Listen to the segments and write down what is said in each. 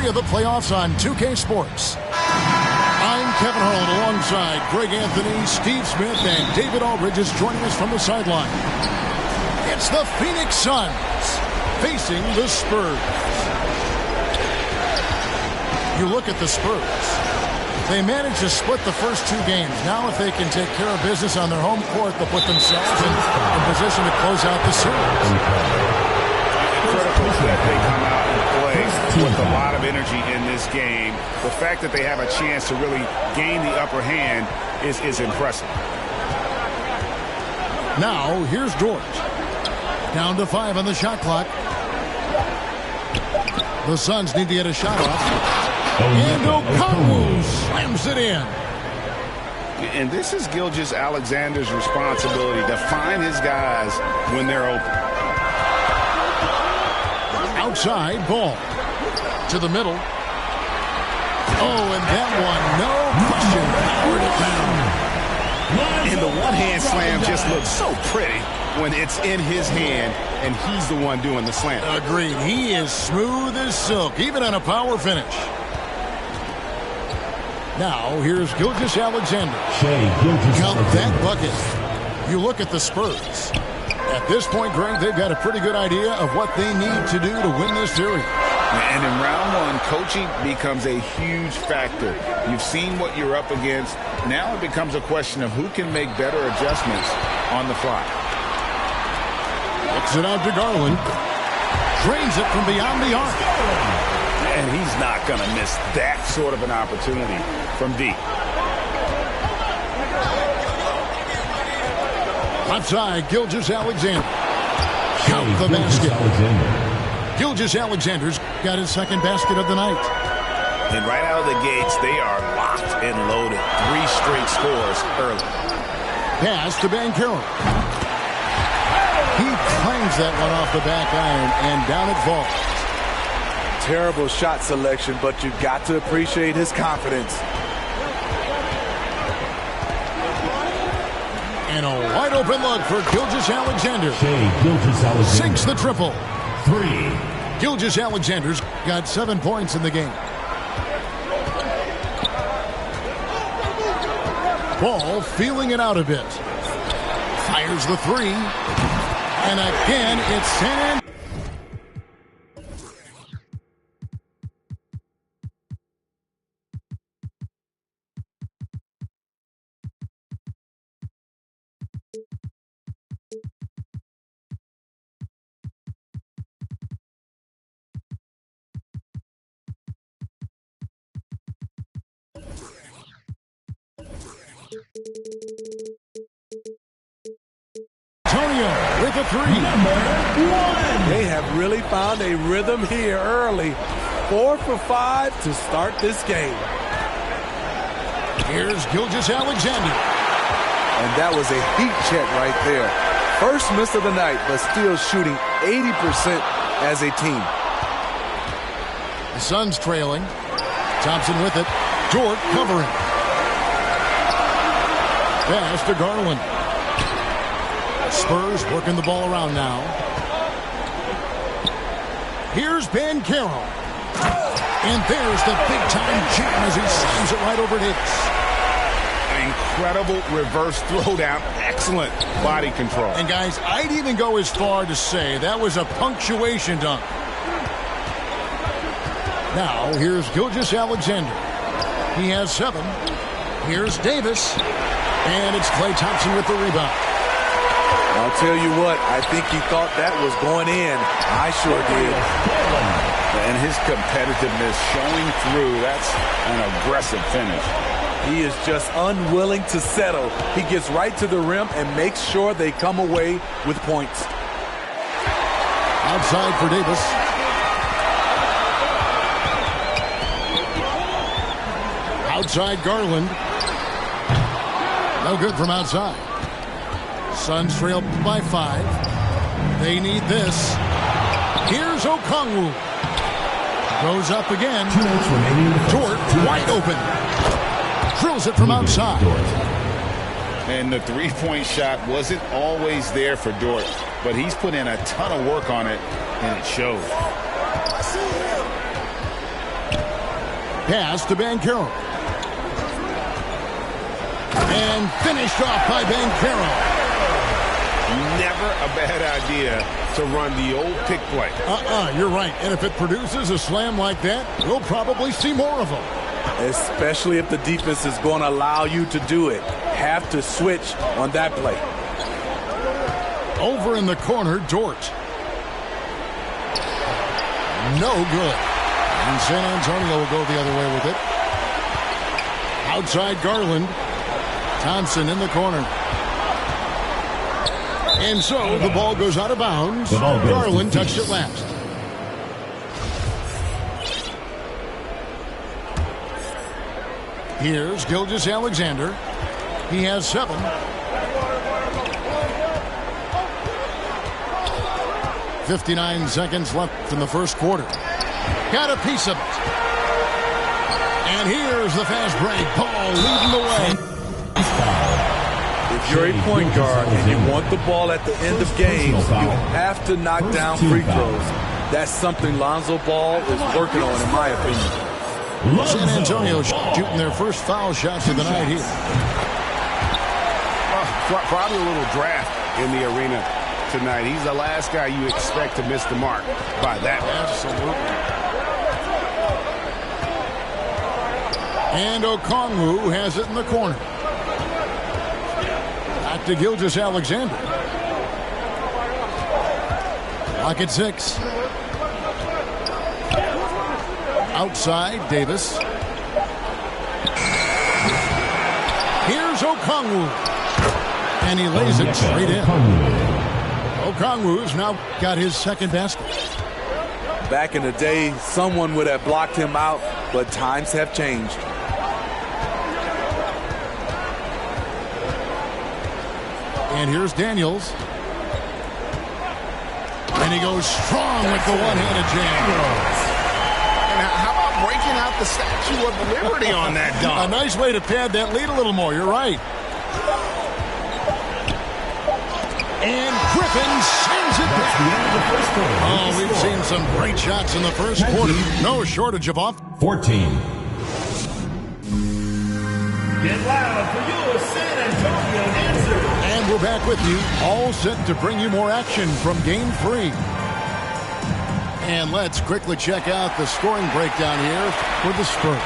of the playoffs on 2K Sports. I'm Kevin Harlan alongside Greg Anthony, Steve Smith, and David Aldridge is joining us from the sideline. It's the Phoenix Suns facing the Spurs. You look at the Spurs. They managed to split the first two games. Now if they can take care of business on their home court, they'll put themselves in position to close out the series. Critical that they come out and play with a lot of energy in this game. The fact that they have a chance to really gain the upper hand is impressive. Now here's George. Down to 5 on the shot clock. The Suns need to get a shot off. And Okongwu slams it in. And this is Gilgeous-Alexander's responsibility to find his guys when they're open. Outside ball. To the middle. Oh, and that one, no question, powered it down. And the one-hand slam just looks so pretty when it's in his hand and he's the one doing the slam. Agreed. He is smooth as silk, even on a power finish. Now, here's Gilgeous-Alexander. Count that bucket. You look at the Spurs. At this point, Greg, they've got a pretty good idea of what they need to do to win this series. And in round one, coaching becomes a huge factor. You've seen what you're up against. Now it becomes a question of who can make better adjustments on the fly. Looks it out to Garland. Drains it from beyond the arc. And he's not going to miss that sort of an opportunity from deep. Outside, Gilgeous-Alexander. Count the basket. Gilgeous-Alexander's got his second basket of the night. And right out of the gates, they are locked and loaded. 3 straight scores early. Pass to Banchero. He clangs that one off the back iron, and down it falls. Terrible shot selection, but you've got to appreciate his confidence. And a wide open look for Gilgeous-Alexander. Sinks the triple. 3. Gilgeous-Alexander's got 7 points in the game. Ball feeling it out a bit. Fires the 3. And again, it's sent in. Antonio with a 3. They have really found a rhythm here early. 4 for 5 to start this game. Here's Gilgeous-Alexander. And that was a heat check right there. First miss of the night, but still shooting 80% as a team. The Suns trailing. Thompson with it. Dort covering. Pass to Garland. Spurs working the ball around now. Here's Banchero. And there's the big-time jam as he slams it right over Davis. An incredible reverse throwdown. Excellent body control. And, guys, I'd even go as far to say that was a punctuation dunk. Now, here's Gilgeous-Alexander. He has 7. Here's Davis. And it's Klay Thompson with the rebound. I'll tell you what, I think he thought that was going in. I sure did. And his competitiveness showing through. That's an aggressive finish. He is just unwilling to settle. He gets right to the rim and makes sure they come away with points. Outside for Davis. Outside Garland. No good from outside. Suns trail by 5. They need this. Here's Okongwu. Goes up again. Dort wide open. Drills it from outside. And the three-point shot wasn't always there for Dort, but he's put in a ton of work on it, and it shows. Pass to Banchero. And finished off by Banchero. Never a bad idea to run the old pick play. You're right. And if it produces a slam like that, we'll probably see more of them. Especially if the defense is going to allow you to do it. Have to switch on that play. Over in the corner, Dort. No good. And San Antonio will go the other way with it. Outside Garland. Thompson in the corner. And so the ball goes out of bounds. Garland touched it last. Here's Gilgeous-Alexander. He has 7. .59 seconds left in the first quarter. Got a piece of it. And here's the fast break. Ball leading the way. If you're a point guard and you want the ball at the end of games, you have to knock down free throws. That's something Lonzo Ball is working on, in my opinion. San Antonio shooting their first foul shots of the night here. Probably a little draft in the arena tonight. He's the last guy you expect to miss the mark by that. Absolutely. And Okongwu has it in the corner. Back to Gilgeous-Alexander. Lock at 6. Outside, Davis. Here's Okongwu. And he lays it straight in. Okongwu's now got his second basket. Back in the day, someone would have blocked him out, but times have changed. And here's Daniels. And he goes strong with the one-handed jam. And how about breaking out the Statue of Liberty on that dunk? A nice way to pad that lead a little more. You're right. And Griffin sends it back. Oh, we've seen some great shots in the first quarter. No shortage of off. 14. Get loud for your San Antonio answer. And we're back with you, all set to bring you more action from Game 3. And let's quickly check out the scoring breakdown here for the Spurs.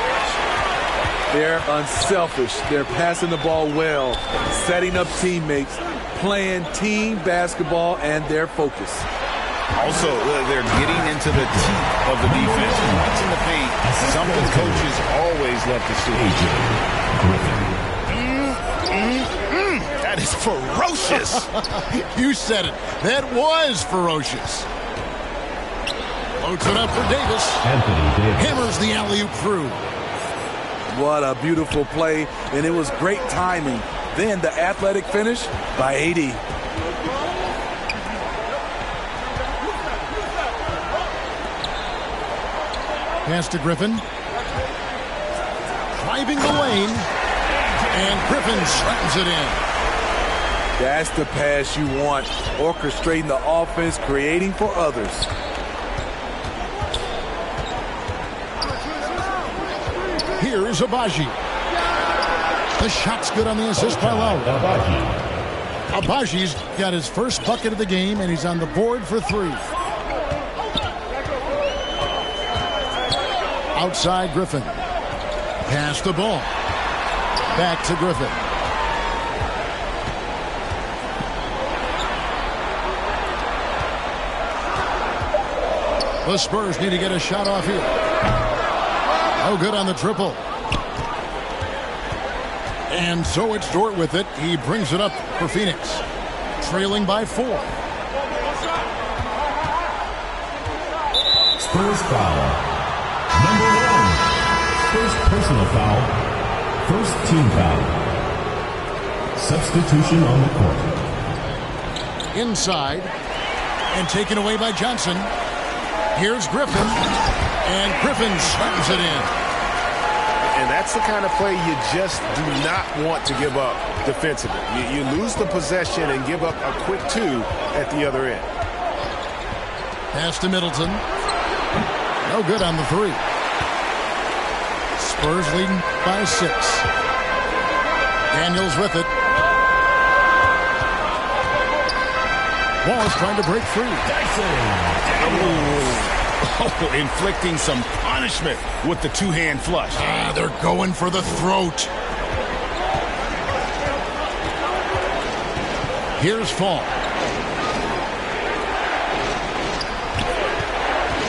They're unselfish. They're passing the ball well, setting up teammates, playing team basketball, and their focus. Also, they're getting into the teeth of the defense. Watching the paint, something coaches always love to see. That is ferocious. You said it. That was ferocious. Floats it up for Davis. Anthony Davis. Hammers the alley-oop through. What a beautiful play, and it was great timing. Then the athletic finish by AD. Pass to Griffin. Driving the lane. And Griffin slams it in. That's the pass you want. Orchestrating the offense, creating for others. Here is Agbaji. The shot's good on the assist by Lowry. Agbaji's got his first bucket of the game, and he's on the board for 3. Outside Griffin. Pass the ball. Back to Griffin. The Spurs need to get a shot off here. No good on the triple. And so it's Dort with it. He brings it up for Phoenix. Trailing by 4. Spurs foul. Number 1. First personal foul. First team foul. Substitution on the court. Inside. And taken away by Johnson. Here's Griffin. And Griffin slams it in. And that's the kind of play you just do not want to give up defensively. You lose the possession and give up a quick 2 at the other end. Pass to Middleton. No good on the 3. Spurs leading by 6. Daniels with it. Wallace trying to break free. Oh, inflicting some punishment with the two-hand flush. They're going for the throat. Here's Fall.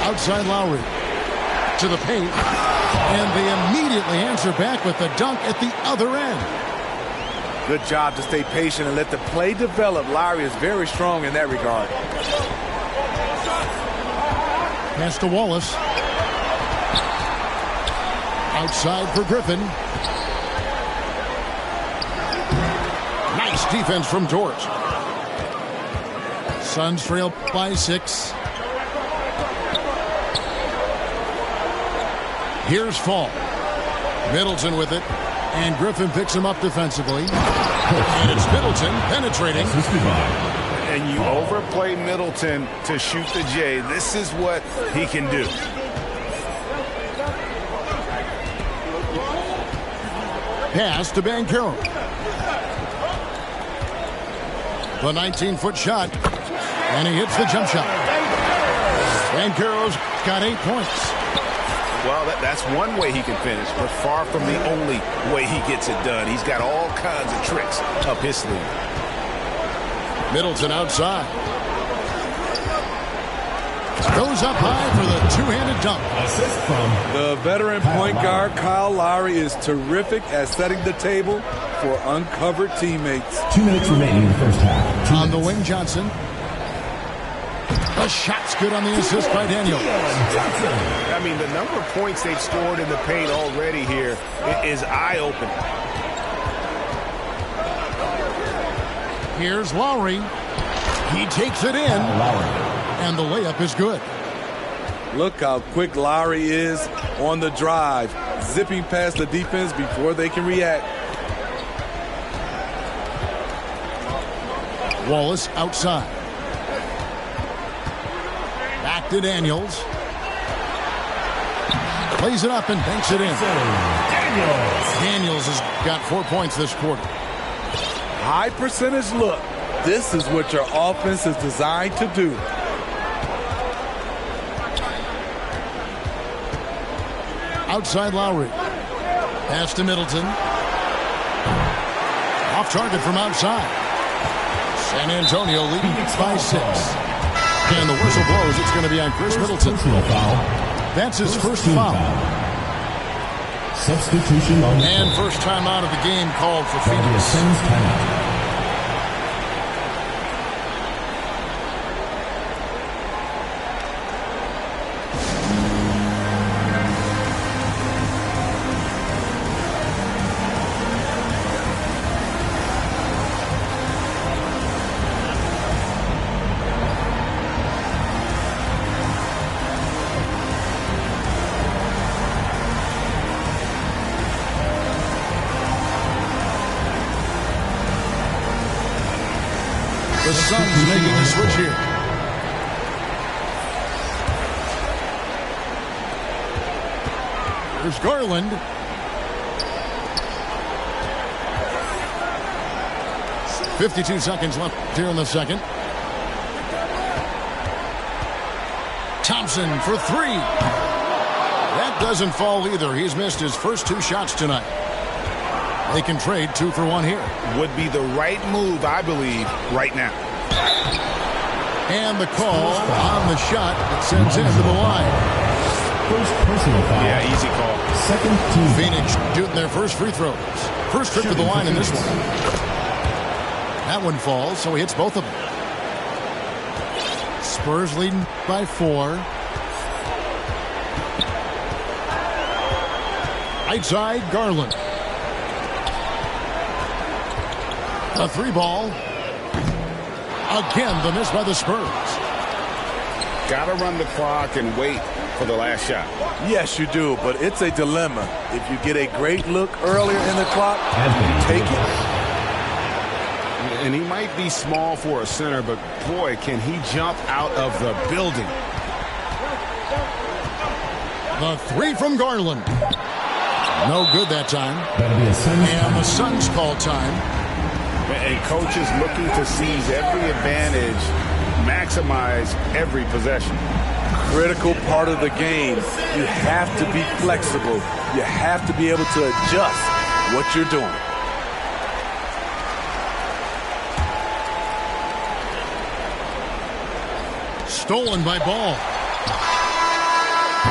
Outside Lowry. To the paint. And they immediately answer back with the dunk at the other end. Good job to stay patient and let the play develop. Lowry is very strong in that regard. Pass to Wallace. Outside for Griffin. Nice defense from Dort. Suns trail by 6. Here's Fall. Middleton with it. And Griffin picks him up defensively. And it's Middleton penetrating. And you overplay Middleton to shoot the J. This is what he can do. Pass to Banchero. The 19-foot shot. And he hits the jump shot. Banchero's got 8 points. Well, that's one way he can finish, but far from the only way he gets it done. He's got all kinds of tricks up his sleeve. Middleton outside. Goes up high for the two-handed dunk. Assist from the veteran point guard, Kyle Lowry, is terrific at setting the table for uncovered teammates. 2 minutes remaining in the first half. On the wing, Johnson. The shot's good on the assist by Daniel. I mean, the number of points they've scored in the paint already here is eye-opening. Here's Lowry. He takes it in. And the layup is good. Look how quick Lowry is on the drive, zipping past the defense before they can react. Wallace outside. Back to Daniels. Plays it up and banks it in. Daniels has got 4 points this quarter. High percentage look. This is what your offense is designed to do. Outside Lowry. Pass to Middleton. Off target from outside. San Antonio leading by 6. And the whistle blows. It's going to be on Chris Middleton. That's his first foul. Substitution on the And first time out of the game called for Phoenix. The Suns making the switch here. There's Garland. .52 seconds left here in the second. Thompson for 3. That doesn't fall either. He's missed his first 2 shots tonight. They can trade 2 for 1 here. Would be the right move, I believe, right now. And the call on the shot that sends him to the line. First personal foul. Yeah, easy call. Second team. Phoenix shooting their first free throws. First trip to the line in this one. That one falls, so he hits both of them. Spurs leading by 4. Right side, Garland. A 3-ball. Again, the miss by the Spurs. Got to run the clock and wait for the last shot. Yes, you do, but it's a dilemma. If you get a great look earlier in the clock, you take it. And he might be small for a center, but boy, can he jump out of the building. The 3 from Garland. No good that time. That'll be a Suns And the Suns call time. And coaches looking to seize every advantage, maximize every possession. Critical part of the game. You have to be flexible. You have to be able to adjust what you're doing. Stolen by Ball.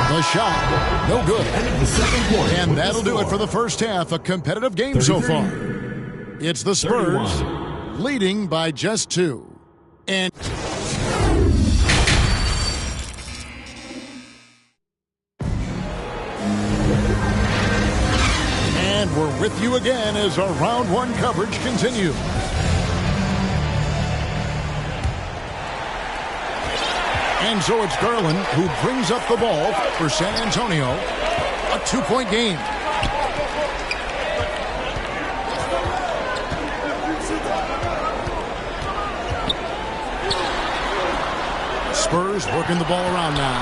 The shot, no good. And that'll do it for the first half. A competitive game so far. It's the Spurs leading by just 2. And we're with you again as our round 1 coverage continues. And so it's Garland who brings up the ball for San Antonio. A 2-point game. Spurs working the ball around now.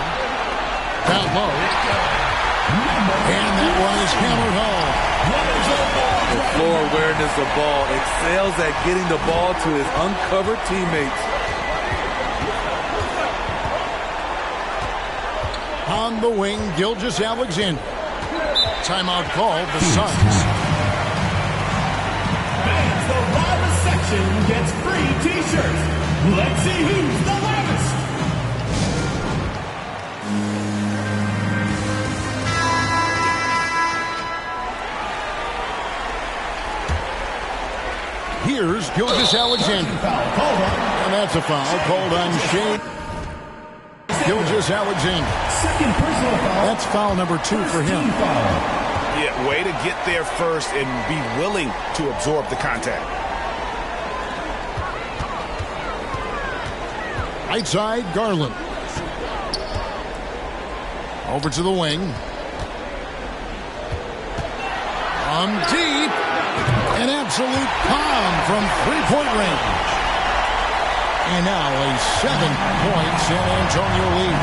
Down low. And that one is hammered home. The floor awareness of ball excels at getting the ball to his uncovered teammates. On the wing, Gilgeous-Alexander. Timeout called, the Suns. Fans, the loudest section gets free T-shirts. Let's see who's the loudest. Here's Gilgeous-Alexander. And that's a foul called on Shane Gilgeous-Alexander. Second personal foul. That's foul number 2 for him. Yeah, way to get there first and be willing to absorb the contact. Right side, Garland. Over to the wing. From deep. An absolute bomb from three-point range. And now a 7-point San Antonio lead.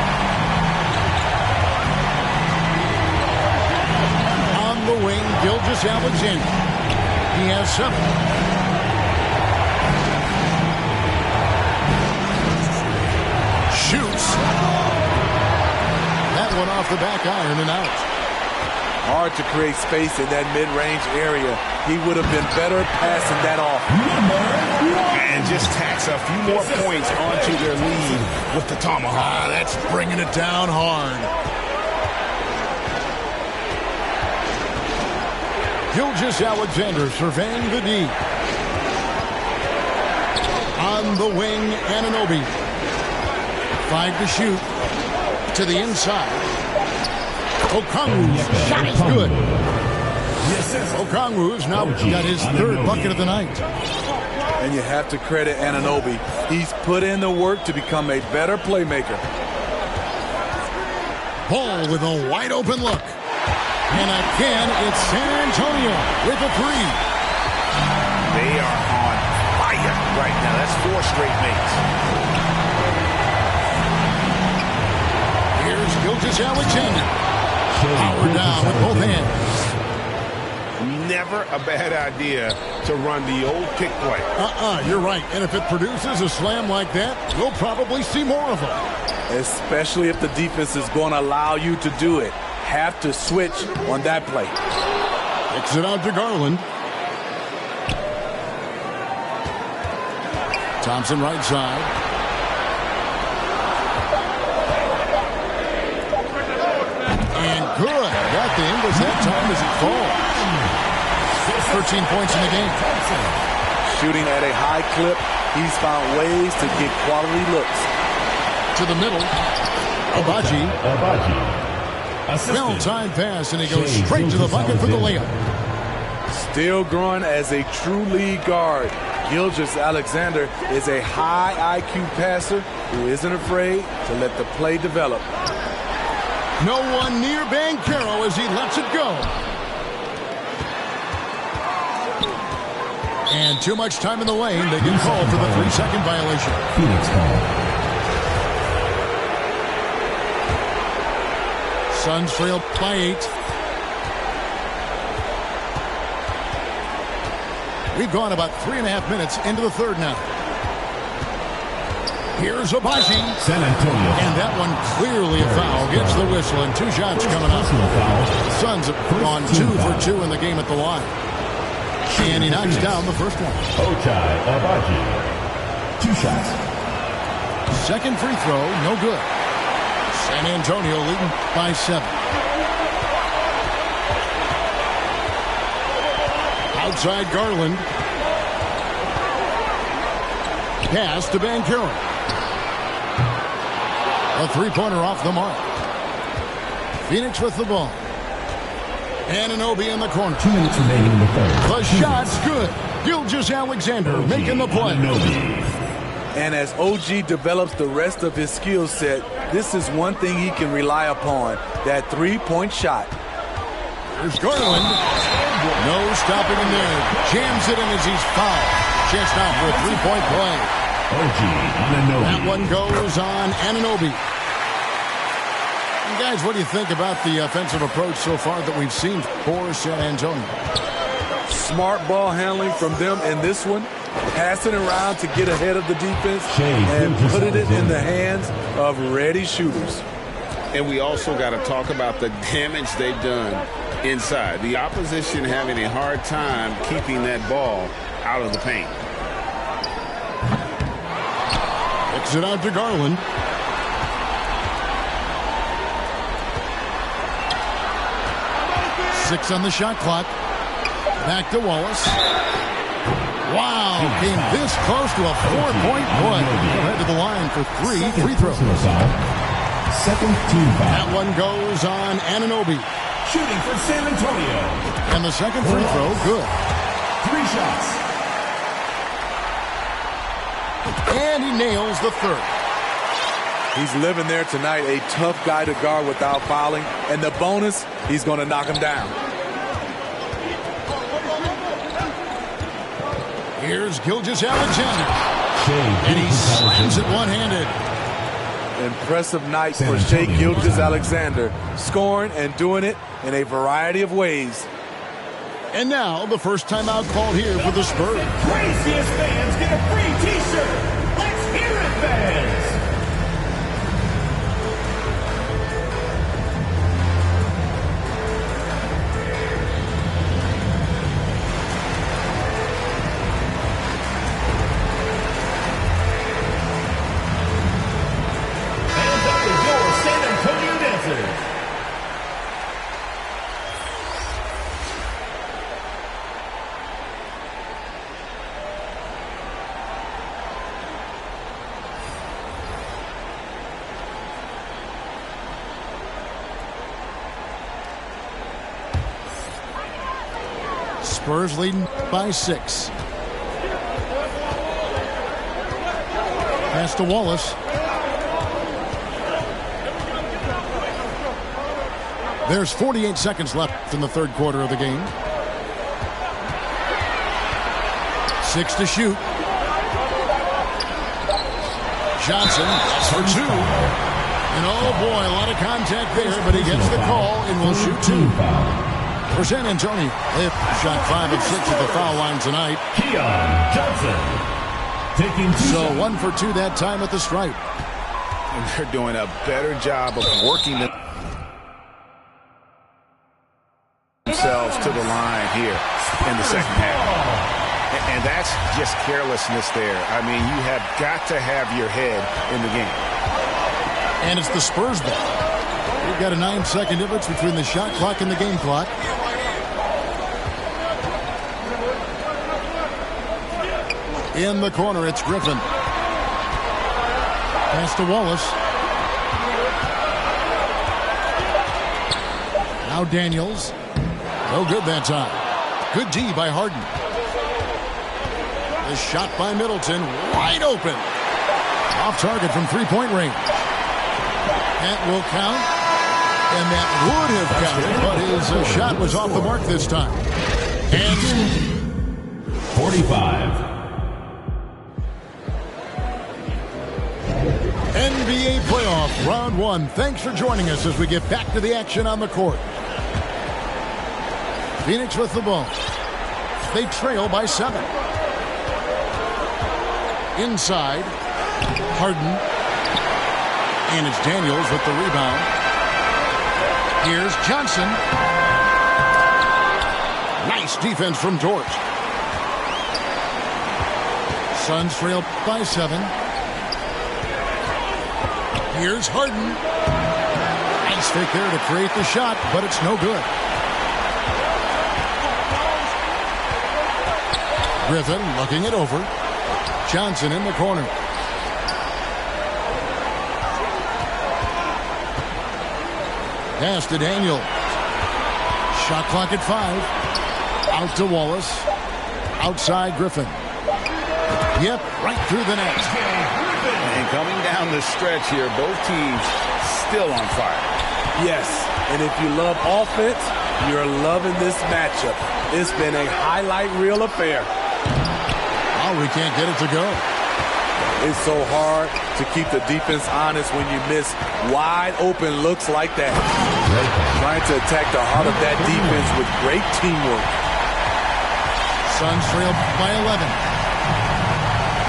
On the wing, Gilgeous-Alexander. He has 7. Shoots. That one off the back iron and out. Hard to create space in that mid-range area. He would have been better passing that off. And just tacks a few more points onto their lead with the tomahawk. That's bringing it down hard. Gilgeous-Alexander surveying the D. On the wing, Anunoby. 5 to shoot. To the inside. Okongwu's shot is good. Okongwu's now got his 3rd bucket of the night. And you have to credit Anunoby. He's put in the work to become a better playmaker. Ball with a wide open look. And again, it's San Antonio with a 3. They are on fire right now. That's 4 straight makes. Here's Gilgeous-Alexander. Power down with both hands. Never a bad idea to run the old pick play. You're right. And if it produces a slam like that, we'll probably see more of them. Especially if the defense is going to allow you to do it. Have to switch on that play. Kicks it out to Garland. Thompson right side. And good. Got the English that time as it falls. 13 points in the game. Shooting at a high clip, he's found ways to get quality looks. To the middle. Abaji. Well-timed pass, and he goes straight to the bucket for the layup. Still growing as a true lead guard. Gilgeous-Alexander is a high IQ passer who isn't afraid to let the play develop. No one near Banchero as he lets it go. And too much time in the lane. They get called for the 3-second violation. Phoenix ball. Suns trail by 8. We've gone about 3.5 minutes into the third now. Here's Agbaji. San Antonio. And that one clearly a foul. Gets the whistle and 2 shots coming up. The Suns have gone 2 for 2 in the game at the line. And he knocks down the first one. Ochai Agbaji. 2 shots. Second free throw, no good. San Antonio leading by 7. Outside Garland. Pass to Banchero. A three-pointer off the mark. Phoenix with the ball. Anunoby in the corner. 2 minutes remaining in the third. The shot's good. Gilgeous-Alexander making the play. And as OG develops the rest of his skill set, this is one thing he can rely upon, that three-point shot. There's Garland. No stopping him there. Jams it in as he's fouled. Chance now for a three-point play. OG Anunoby. That one goes on Anunoby. And guys, what do you think about the offensive approach so far that we've seen for San Antonio? Smart ball handling from them in this one. Passing around to get ahead of the defense and putting it in the hands of ready shooters. And we also got to talk about the damage they've done inside. The opposition having a hard time keeping that ball out of the paint. Kicks it out to Garland. Six on the shot clock. Back to Wallace. Wow, came this close to a 4-point play. Head to the line for 3 free throws. Second team foul. That one goes on Anunoby. Shooting for San Antonio. And the second free throw, good. 3 shots. And he nails the third. He's living there tonight, a tough guy to guard without fouling. And the bonus, he's going to knock him down. Here's Gilgeous-Alexander. And he slams it one-handed. Impressive night for Shai Gilgeous-Alexander, scoring and doing it in a variety of ways. And now the first timeout called here for the Spurs. Craziest fans get a free t-shirt. Let's hear it, fans. Spurs leading by 6. Pass to Wallace. There's 48 seconds left in the third quarter of the game. 6 to shoot. Johnson for 2. And oh boy, a lot of contact there, but he gets the call and will shoot 2. For San Antonio, they've shot 5 of 6 at the foul line tonight. Keon Johnson taking 2 So 1 for 2 that time at the stripe. And they're doing a better job of working themselves to the line here in the second half. And that's just carelessness there. I mean, you have got to have your head in the game. And it's the Spurs ball. We've got a 9-second difference between the shot clock and the game clock. In the corner, it's Griffin. Pass to Wallace. Now Daniels. No good that time. Good D by Harden. The shot by Middleton. Wide open. Off target from three-point range. That will count. And that would have counted, but his shot was off the mark this time. And 45. NBA playoff round 1. Thanks for joining us as we get back to the action on the court. Phoenix with the ball. They trail by 7. Inside, Harden. And it's Daniels with the rebound. Here's Johnson. Nice defense from Dort. Suns trail by 7. Here's Harden. Nice fake there to create the shot, but it's no good. Griffin looking it over. Johnson in the corner. Pass to Daniel. Shot clock at 5. Out to Wallace. Outside Griffin. Yep, right through the net. And coming down the stretch here, both teams still on fire. Yes, and if you love offense, you're loving this matchup. It's been a highlight reel affair. Oh, we can't get it to go. It's so hard to keep the defense honest when you miss wide open looks like that. Trying to attack the heart of that defense with great teamwork. Suns trail by 11.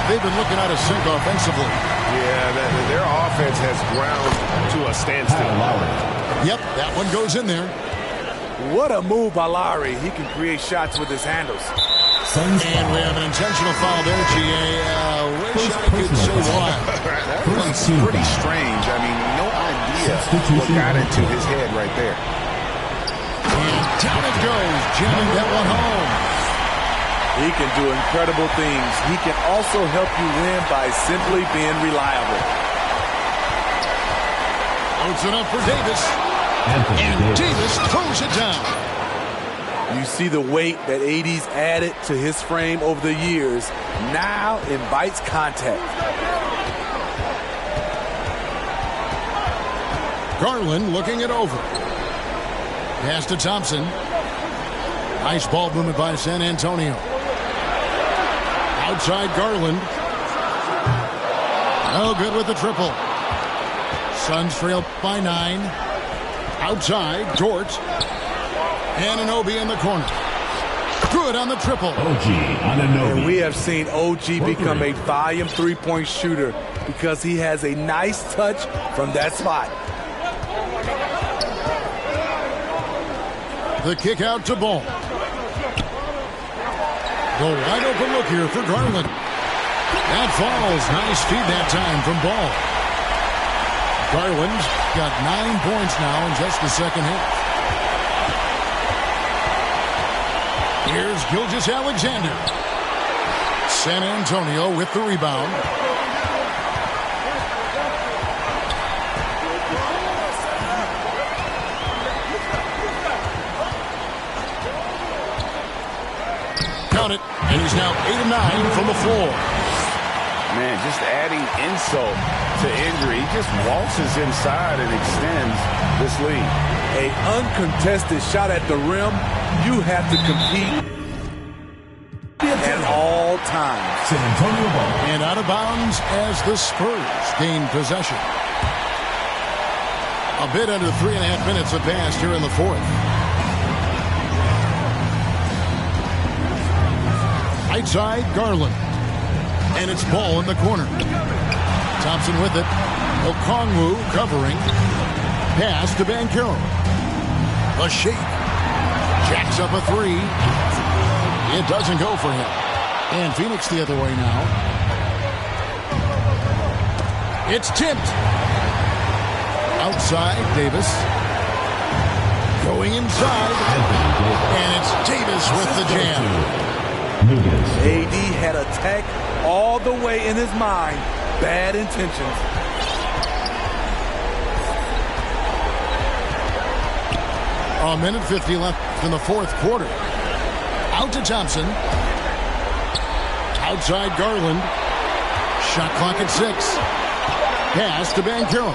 They've been looking out of sync offensively. Yeah, their offense has ground to a standstill. Yep, that one goes in there. What a move by Lowry. He can create shots with his handles. And we have an intentional foul there, G.A. Wish I could say why. That was pretty strange. I mean, no idea what got into his head right there. And down it goes, jamming that one home. He can do incredible things. He can also help you win by simply being reliable. Loads it up for Davis. And Davis throws it down. You see the weight that AD's added to his frame over the years. Now invites contact. Garland looking it over. Pass to Thompson. Nice ball movement by San Antonio. Outside Garland. No good with the triple. Suns trail by 9. Outside Dort. Anunoby in the corner. Good on the triple. OG Anunoby. And we have seen OG become a volume three-point shooter because he has a nice touch from that spot. The kick out to Ball. The wide open look here for Garland. That falls. Nice feed that time from Ball. Garland's got 9 points now in just the second half. Here's Gilgeous-Alexander. San Antonio with the rebound. Count it, and he's now 8 of 9 from the floor. Man, just adding insult to injury. He just waltzes inside and extends this lead. An uncontested shot at the rim. You have to compete at all times. San Antonio ball. And out of bounds as the Spurs gain possession. A bit under 3.5 minutes have passed here in the fourth. Right side, Garland. And it's Ball in the corner. Thompson with it. Okongwu covering. Pass to Banchero. A shake. Jacks up a 3. It doesn't go for him. And Phoenix the other way now. It's tipped. Outside, Davis. Going inside. And it's Davis with the jam. AD had attack all the way in his mind. Bad intentions. A minute 50 left in the fourth quarter. Out to Thompson. Outside Garland. Shot clock at 6. Pass to Banchero.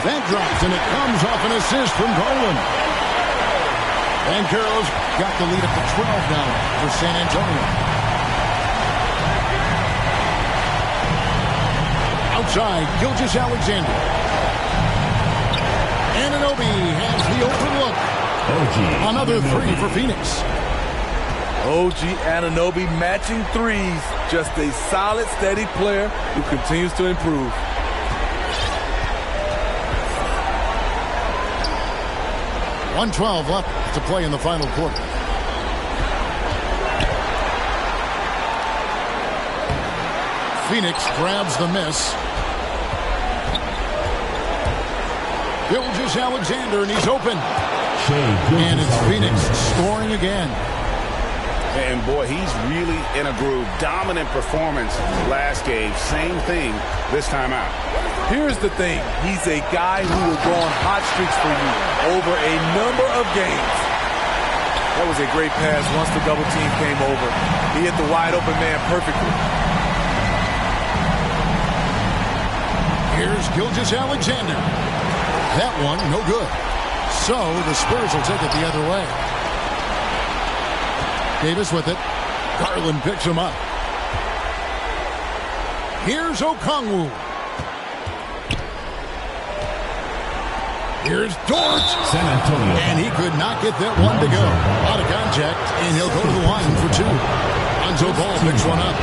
That drops, and it comes off an assist from Garland. Banchero's got the lead up to 12 now for San Antonio. Outside, Gilgeous-Alexander. Anunoby has the open look. Another 3 for Phoenix. OG Anunoby matching threes. Just a solid, steady player who continues to improve. .112 left to play in the final quarter. Phoenix grabs the miss. Gilgeous-Alexander, and he's open. And it's Phoenix scoring again. And boy, he's really in a groove. Dominant performance last game. Same thing this time out. Here's the thing. He's a guy who will go on hot streaks for you over a number of games. That was a great pass once the double team came over. He hit the wide open man perfectly. Here's Gilgeous-Alexander. That one, no good. So the Spurs will take it the other way. Davis with it. Garland picks him up. Here's Okongwu. Here's Dort. San Antonio. And he could not get that one to go. Out of contact, and he'll go to the line for two. Lonzo Ball picks one up.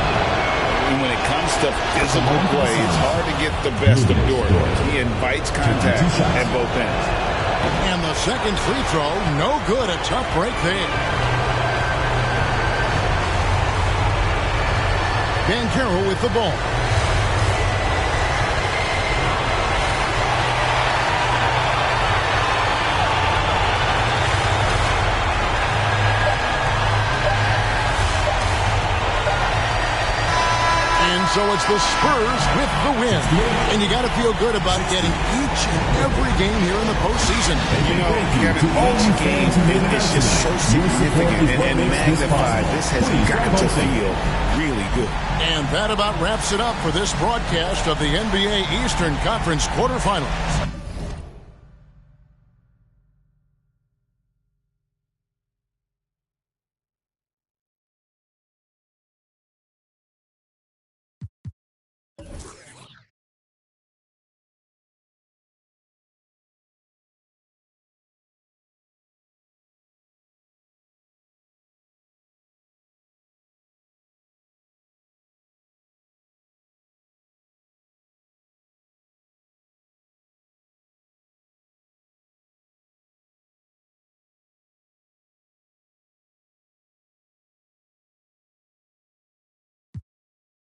When it comes to physical play, it's hard to get the best of Dort. He invites contact at both ends. And the second free throw, no good. A tough break there. Banchero with the ball. So it's the Spurs with the win. And you got to feel good about getting each and every game here in the postseason. You know, Kevin, each game is just so significant and magnified. This has got to feel really good. And that about wraps it up for this broadcast of the NBA Eastern Conference quarterfinals.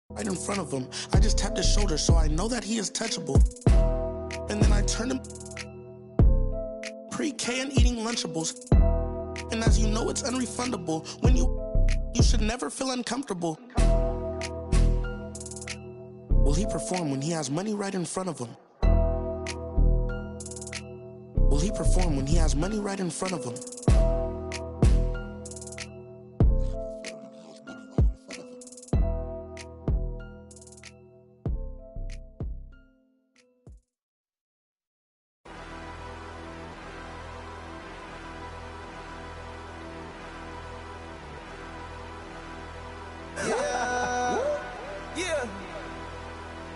Right in front of him, I just tapped his shoulder so I know that he is touchable. And then I turned him pre-K and eating Lunchables. And as you know, it's unrefundable. When you should never feel uncomfortable. Will he perform when he has money right in front of him? Will he perform when he has money right in front of him?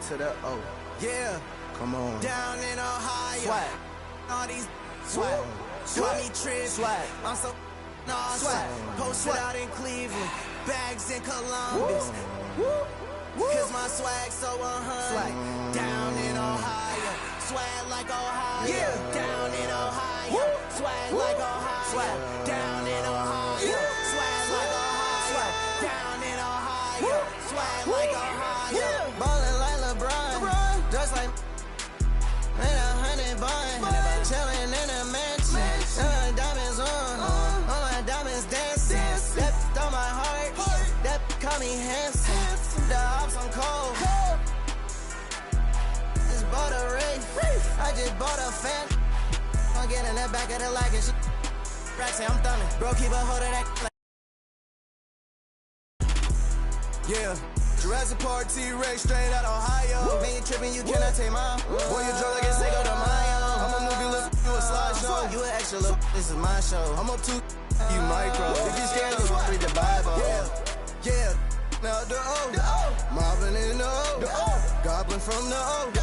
To the O. Yeah. Come on. Down in Ohio. Swag. All these swag. Swag. Trip. Swag. I'm so swag. Posted out in Cleveland. Bags in Columbus. Cause my swag so 100. Swag. Down in Ohio. Swag like Ohio. Yeah. Down in Ohio. Swag like Ohio. Swag. Down in Ohio. Swag like Ohio. Swag. Down in Ohio. Swag like Ohio. Ballin' like LeBron. Just like in 100 bun. Chillin' in a mansion. Diamonds on. All my diamonds dancing. That on my heart. That call me handsome. The ops on cold. Just bought a race. I just bought a fan. I'm getting that back of the lag and shit. Racks say I'm thumbing. Bro, keep a hold of that. Yeah. Jurassic Park T-Rex straight out Ohio. Man, you tripping, you cannot take mine. Boy, you drunk like a Cinco de Mayo. I'm a movie, look, you a slideshow. You an extra, look, this is my show. I'm up to you micro. If you scared, look, read the Bible. Yeah. Now the O. Mobbing in the O. Goblin from the O.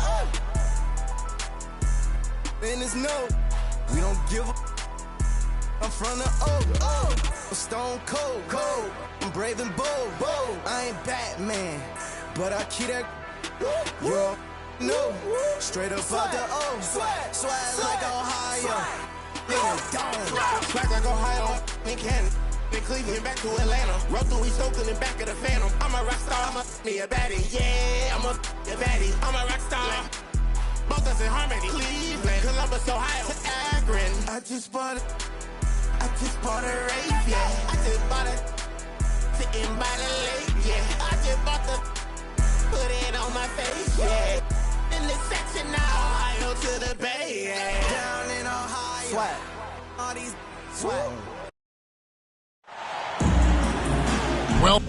And it's no. We don't give a. I'm from the O. Stone cold, cold. I'm brave and bold, bold. I ain't Batman, but I keep that. Yo, no, straight up out the O. Swag like Ohio. Swag like Ohio. In Canada, in Cleveland, back to Atlanta. Roll through East Oakland and back of the Phantom. I'm a rock star. I'm a baddie. Yeah, I'm a baddie. I'm a rock star. Both us in harmony. Cleveland, Columbus, Ohio, Akron. I just bought a race, yeah. I just bought it sitting by the lake, yeah. I just bought put it on my face, yeah. In the section now, Ohio to the Bay, yeah. Down in Ohio, swag. All these swag. Well.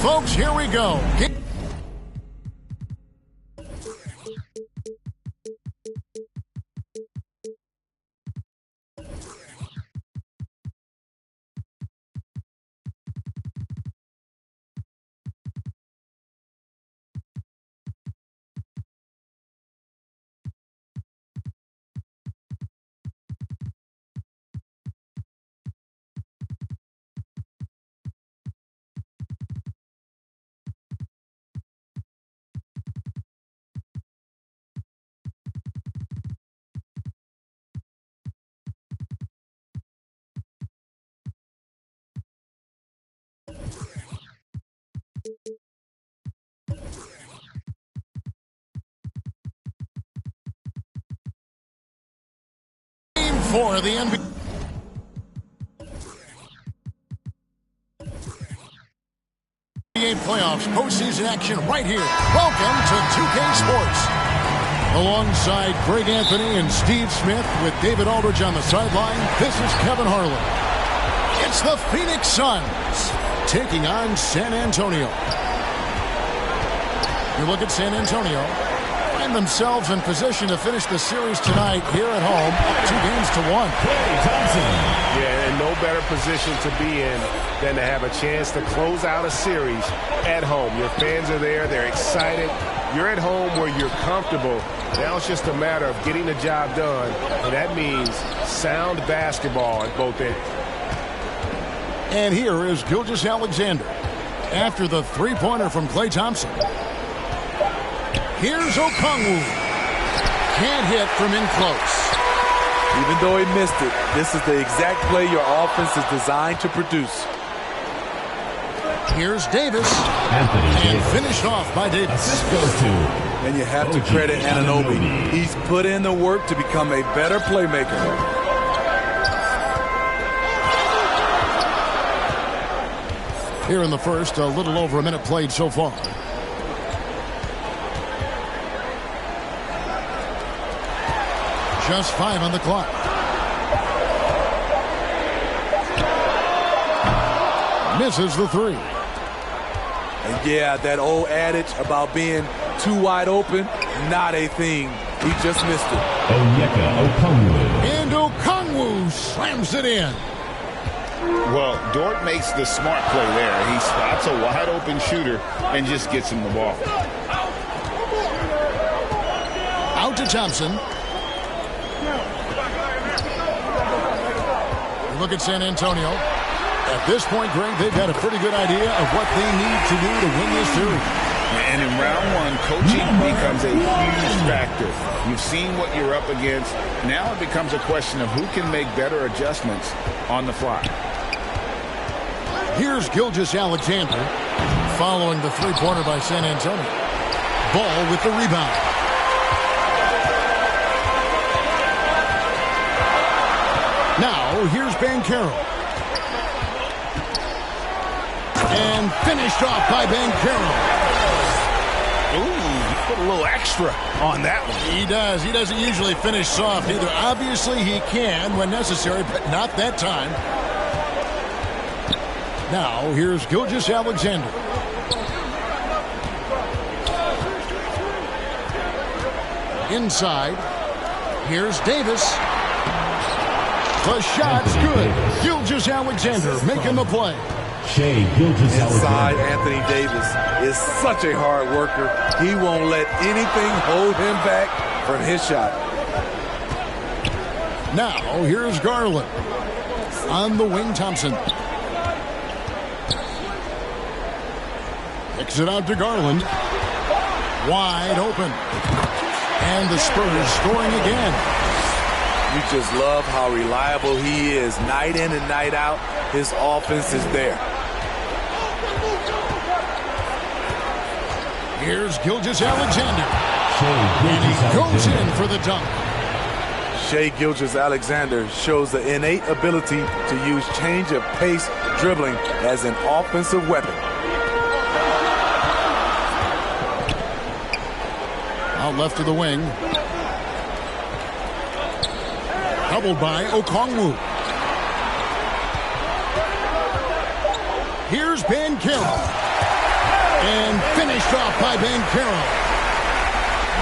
Folks, here we go. For the NBA playoffs, postseason action right here. Welcome to 2K Sports. Alongside Greg Anthony and Steve Smith with David Aldridge on the sideline, this is Kevin Harlan. It's the Phoenix Suns taking on San Antonio. You look at San Antonio. Find themselves in position to finish the series tonight here at home, up 2-1. Yeah, and no better position to be in than to have a chance to close out a series at home. Your fans are there. They're excited. You're at home where you're comfortable. Now it's just a matter of getting the job done, and that means sound basketball at both ends. And here is Gilgeous-Alexander after the three-pointer from Klay Thompson. Here's Okongwu. Can't hit from in close. Even though he missed it, this is the exact play your offense is designed to produce. Here's Davis. And finished off by Davis. And you have to credit Anunoby. He's put in the work to become a better playmaker. Here in the first, a little over a minute played so far. Just 5 on the clock. Misses the three. And yeah, that old adage about being too wide open, not a thing. He just missed it. Onyeka Okongwu. And Okongwu slams it in. Well, Dort makes the smart play there. He spots a wide open shooter and just gets him the ball. Out to Thompson. Look at San Antonio. At this point, Greg, they've got a pretty good idea of what they need to do to win this series. And in round one, coaching becomes a huge factor. You've seen what you're up against. Now it becomes a question of who can make better adjustments on the fly. Here's Gilgeous-Alexander following the three-pointer by San Antonio. Ball with the rebound. Now, here's Banchero. And finished off by Banchero. Ooh, he put a little extra on that one. He does. He doesn't usually finish soft either. Obviously, he can when necessary, but not that time. Now, here's Gilgeous-Alexander. Inside. Here's Davis. The shot's good. Gilgeous-Alexander making the play. Shai Gilgeous-Alexander. Inside, Anthony Davis is such a hard worker. He won't let anything hold him back from his shot. Now, here's Garland. On the wing, Thompson. Kicks it out to Garland. Wide open. And the Spurs scoring again. You just love how reliable he is. Night in and night out, his offense is there. Here's Gilgeous-Alexander. And he goes in for the dunk. Shai Gilgeous-Alexander shows the innate ability to use change of pace dribbling as an offensive weapon. Out left to the wing. Doubled by Okongwu. Here's Banchero. And finished off by Banchero.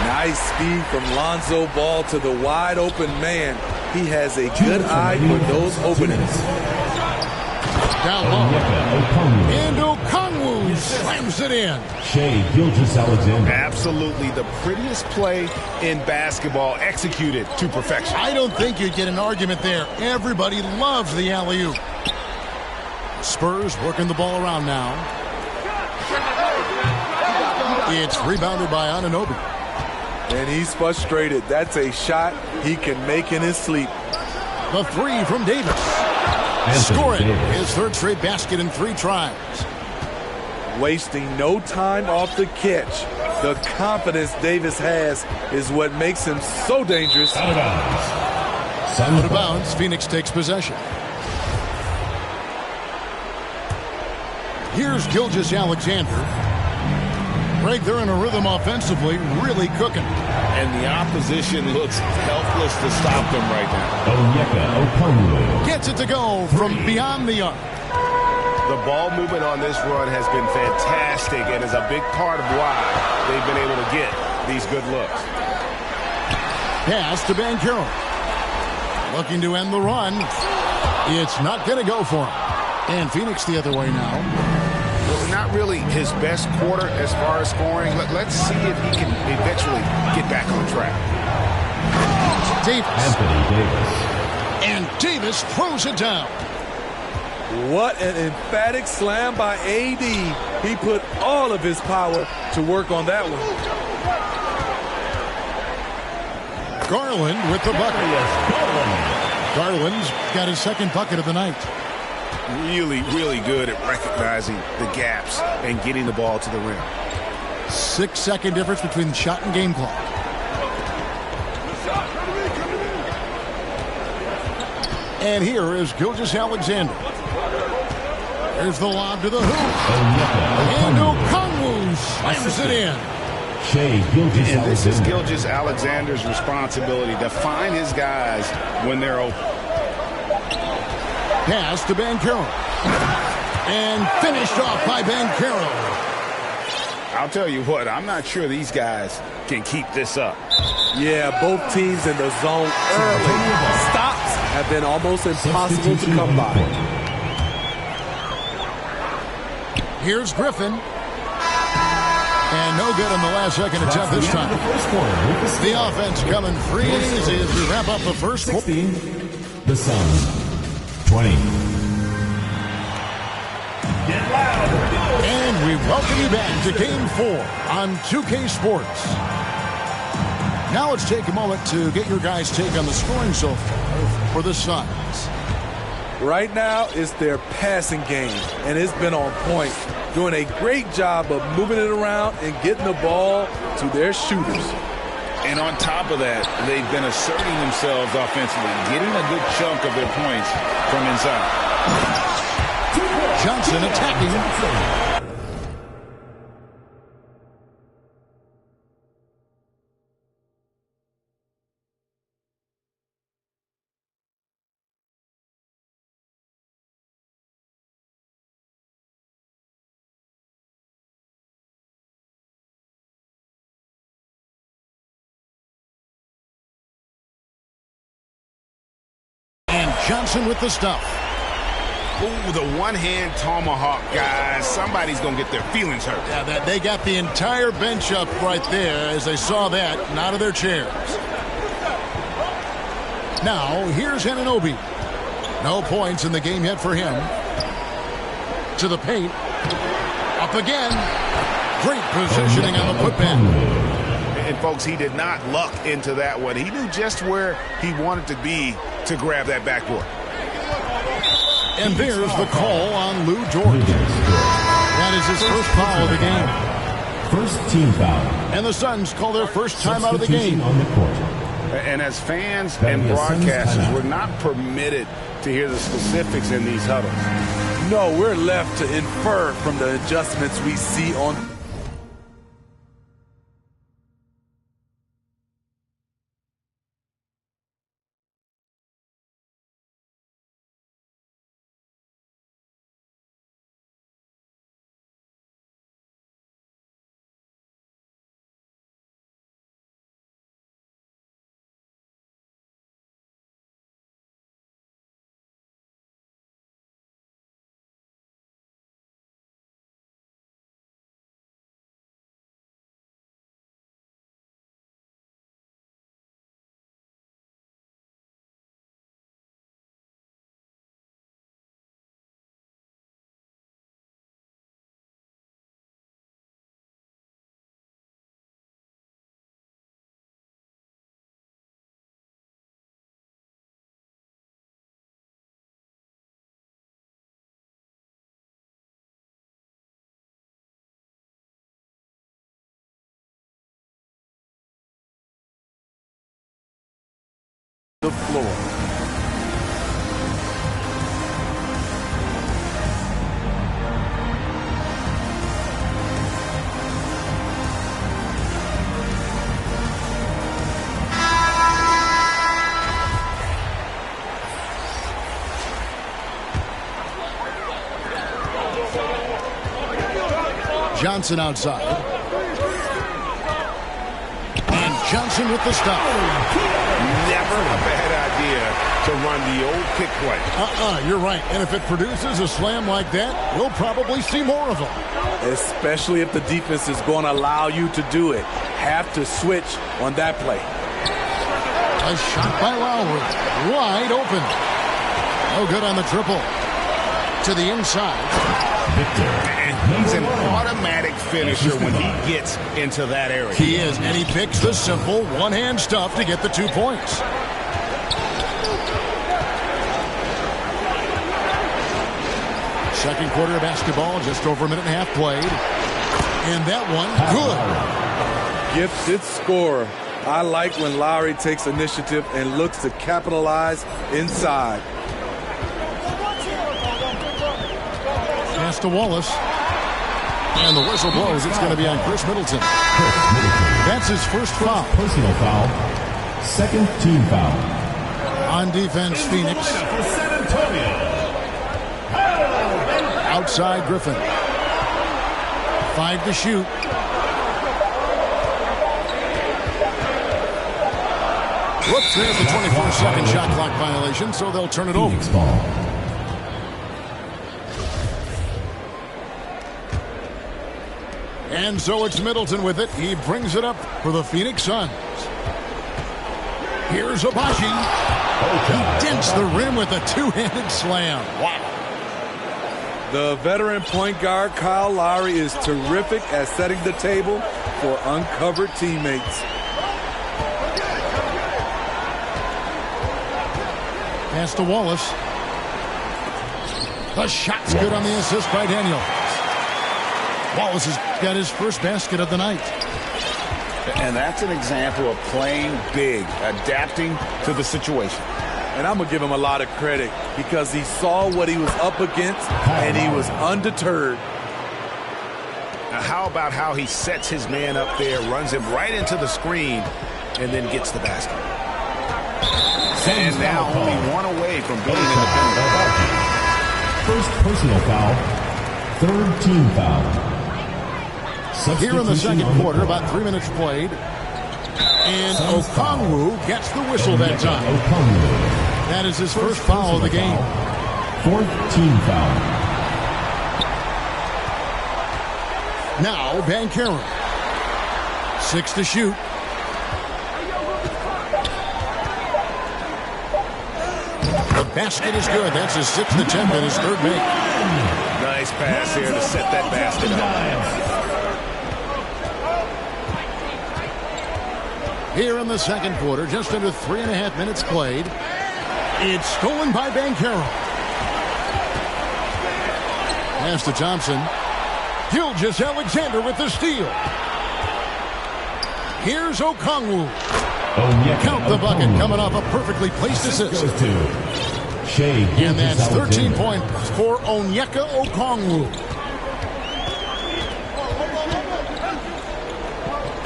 Nice speed from Lonzo Ball to the wide open man. He has a good eye for those openings. Down low. And Okongwu slams it in. Shai Gilgeous-Alexander. Absolutely the prettiest play in basketball, executed to perfection. I don't think you'd get an argument there. Everybody loves the alley-oop. Spurs working the ball around now. It's rebounded by Anunoby. And he's frustrated. That's a shot he can make in his sleep. The three from Davis. Scoring his third straight basket in 3 tries. Wasting no time off the catch. The confidence Davis has is what makes him so dangerous. Out of bounds. Out of bounds, Phoenix takes possession. Here's Gilgeous-Alexander. Greg, they're in a rhythm offensively, really cooking. And the opposition looks helpless to stop them right now. Onyeka Okongwu. Gets it to go from beyond the arc. The ball movement on this run has been fantastic and is a big part of why they've been able to get these good looks. Pass to Banchero. Looking to end the run. It's not going to go for him. And Phoenix the other way now. Well, not really his best quarter as far as scoring. Let's see if he can eventually get back on track. Davis. Anthony Davis. And Davis throws it down. What an emphatic slam by AD. He put all of his power to work on that one. Garland with the bucket. Garland's got his second bucket of the night. Really, really good at recognizing the gaps and getting the ball to the rim. 6-second difference between the shot and game clock. And here is Gilgeous-Alexander. There's the lob to the hoop. And Okongwu slams it in. Shai Gilgeous-Alexander. And this is Gilgeous-Alexander's responsibility to find his guys when they're open. Pass to Banchero. And finished off by Banchero. I'll tell you what, I'm not sure these guys can keep this up. Yeah, both teams in the zone early. Stops have been almost impossible to come by. Here's Griffin. And no good on the last second attempt this time. The offense coming free and easy as we wrap up the first quarter. The Suns. 20. And we welcome you back to Game 4 on 2K Sports. Now let's take a moment to get your guys' take on the scoring so far for the Suns. Right now, it's their passing game, and it's been on point. Doing a great job of moving it around and getting the ball to their shooters. And on top of that, they've been asserting themselves offensively, getting a good chunk of their points from inside. Johnson attacking. Johnson with the stuff. Ooh, the one-hand tomahawk, guys. Somebody's going to get their feelings hurt. Yeah, they got the entire bench up right there as they saw that and out of their chairs. Now, here's Anunoby. No points in the game yet for him. To the paint. Up again. Great positioning on the putback. And, folks, he did not luck into that one. He knew just where he wanted to be to grab that backboard. And there's the call on Lou Dort. That is his first foul of the game. First team foul. And the Suns call their first time out of the game. On the court. And as fans and broadcasters, we're not permitted to hear the specifics in these huddles. No, we're left to infer from the adjustments we see on. The floor. Johnson outside. And Johnson with the stop. Never a bad idea to run the old kick play. You're right. And if it produces a slam like that, we'll probably see more of them. Especially if the defense is going to allow you to do it. Have to switch on that play. A shot by Lowry. Wide open. No good on the triple. To the inside. And he's an automatic finisher when he gets into that area. He is, and he picks the simple one-hand stuff to get the 2 points. Second quarter of basketball, just over a minute and a half played. And that one, good. Gifted scorer. I like when Lowry takes initiative and looks to capitalize inside. Pass to Wallace. And the whistle blows. It's going to be on Chris Middleton. That's his first foul. Personal foul. Second team foul. On defense, Phoenix. Outside, Griffin. 5 to shoot. Whoops, there's the 24-second shot clock violation, so they'll turn it over. Phoenix ball. And so it's Middleton with it. He brings it up for the Phoenix Suns. Here's Abaji. He dents the rim with a two-handed slam. Wow. The veteran point guard, Kyle Lowry, is terrific at setting the table for uncovered teammates. Pass to Wallace. The shot's good on the assist by Daniel. Wallace has got his first basket of the night. And that's an example of playing big, adapting to the situation. And I'm going to give him a lot of credit because he saw what he was up against and he was undeterred. Now, how about how he sets his man up there, runs him right into the screen, and then gets the basket. And now only one away from being in the penalty. First personal foul. Third team foul. Here in the second quarter, about 3 minutes played. And Okongwu gets the whistle that time. That is his first foul of the game. Fourth team foul. Now, Banchero. 6 to shoot. The basket is good. That's his 6th attempt at his third make. Nice pass here to set that basket up. Here in the second quarter, just under 3.5 minutes played. It's stolen by Banchero. Pass to Thompson. Gilgeous-Alexander with the steal. Here's Okongwu. Count the bucket coming off a perfectly placed assist. And that's 13 points for Onyeka Okongwu.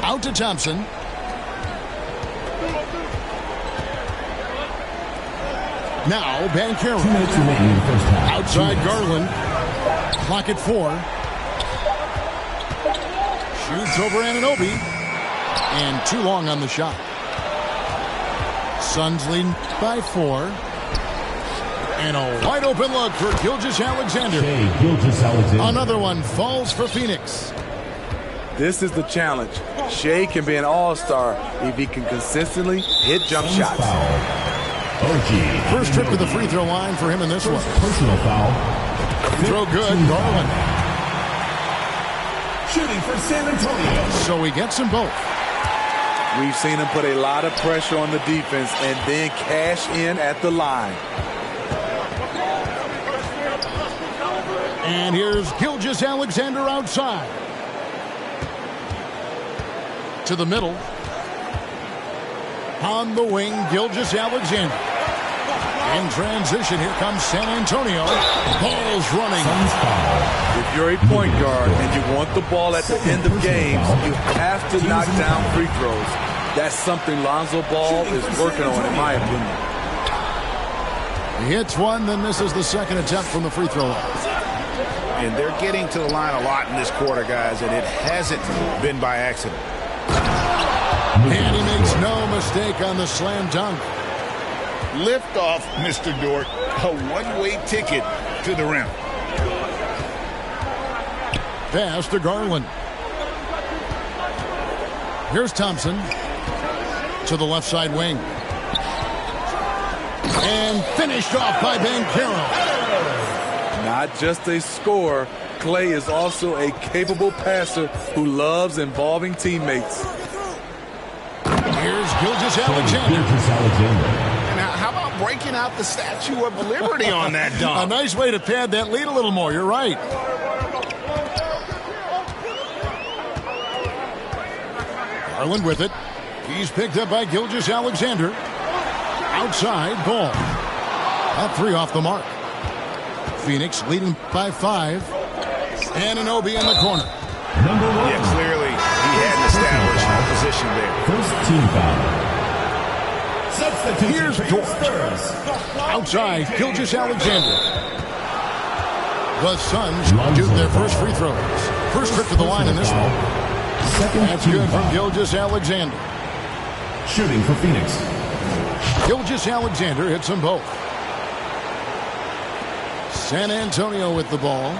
Out to Thompson. Now Banchero. Outside Garland. Clock at 4. Shoots over Anunoby. And too long on the shot. Suns lead by 4. And a wide open look for Gilgeous-Alexander. Another one falls for Phoenix. This is the challenge. Shea can be an all-star if he can consistently hit jump shots. First trip to the free throw line for him in this one. Personal foul. Throw good, Garland. Shooting for San Antonio. So he gets them both. We've seen him put a lot of pressure on the defense and then cash in at the line. And here's Gilgeous-Alexander outside. To the middle. On the wing, Gilgeous-Alexander. In transition, here comes San Antonio. Ball's running. If you're a point guard and you want the ball at the end of games, you have to knock down free throws. That's something Lonzo Ball is working on, in my opinion. He hits one, then misses the second attempt from the free throw line. And they're getting to the line a lot in this quarter, guys, and it hasn't been by accident. And he makes no mistake on the slam dunk. Lift off, Mr. Dort. A one-way ticket to the rim. Pass to Garland. Here's Thompson. To the left side wing. And finished off by Banchero. Not just a scorer, Klay is also a capable passer who loves involving teammates. Here's Gilgeous-Alexander. And how about breaking out the Statue of Liberty on that dunk? A nice way to pad that lead a little more. You're right. Garland with it. He's picked up by Gilgeous-Alexander. Outside, ball. Up 3 off the mark. Phoenix leading by 5. Anunoby in the corner. Yeah, clearly he hadn't established position there. First team foul. Here's Dort. Outside, Gilgeous-Alexander. The Suns do their first free throws. First trip to the line in this one. That's good from Gilgeous-Alexander. Shooting for Phoenix. Gilgeous-Alexander hits them both. San Antonio with the ball.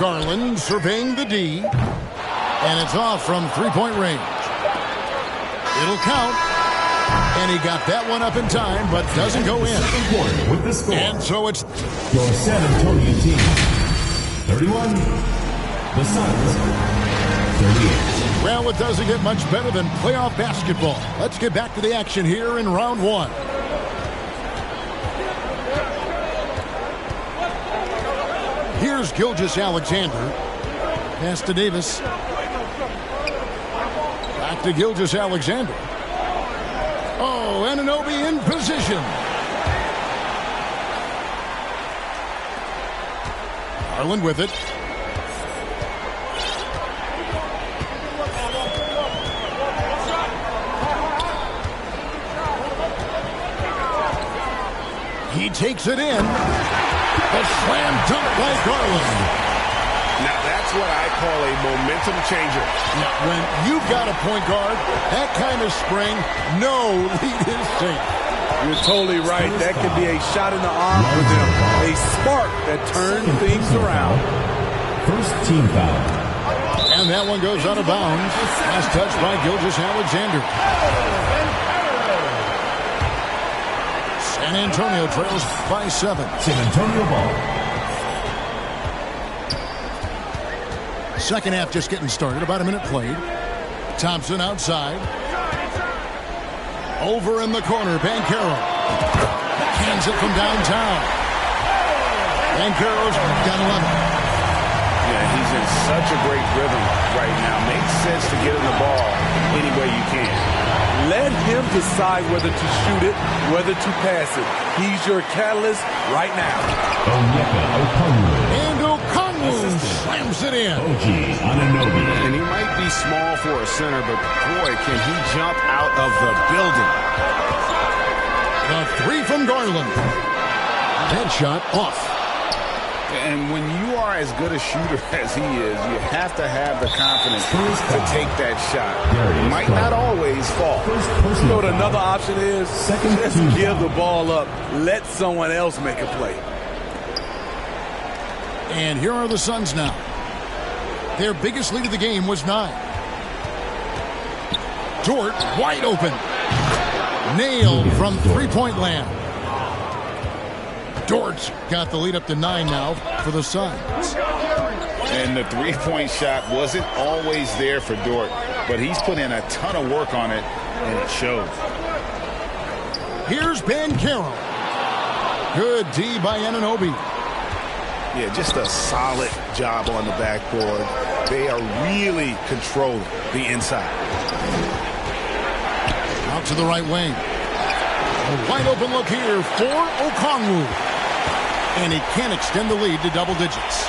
Garland surveying the D. And it's off from three-point range. It'll count. And he got that one up in time, but doesn't go in. With the score. And so it's your San Antonio team. 31. The Suns. 38. Well, it doesn't get much better than playoff basketball. Let's get back to the action here in round 1. Here's Gilgeous-Alexander. Pass to Davis. Back to Gilgeous-Alexander. Oh, Anunoby in position. Garland with it. He takes it in. A slam dunk by Garland. Now that's what I call a momentum changer. When you've got a point guard, that kind of spring, no lead is safe. You're totally right. That could be a shot in the arm for them. A spark that turns things around. First team foul. And that one goes out of bounds. Last touch by Gilgeous-Alexander. San Antonio trails by 7. San Antonio ball. Second half just getting started. About a minute played. Thompson outside. Over in the corner, Banchero. Hands it from downtown. Banchero's got 11. Yeah, he's in such a great rhythm right now. Makes sense to get him the ball any way you can. Let him decide whether to shoot it, whether to pass it. He's your catalyst right now. Onyeka Okongwu. And Okongwu slams it in. OG Anunoby. And he might be small for a center, but boy, can he jump out of the building. The three from Garland. That shot off. And when you are as good a shooter as he is, you have to have the confidence to take that shot. It might not always fall. You know what another option is? Just give the ball up. Let someone else make a play. And here are the Suns now. Their biggest lead of the game was 9. Dort wide open. Nailed from three-point land. Dort's got the lead up to 9 now for the Suns. And the three-point shot wasn't always there for Dort, but he's put in a ton of work on it, and it shows. Here's Banchero. Good D by Anunoby. Yeah, just a solid job on the backboard. They are really controlling the inside. Out to the right wing. A wide open look here for Okongwu. And he can't extend the lead to double digits.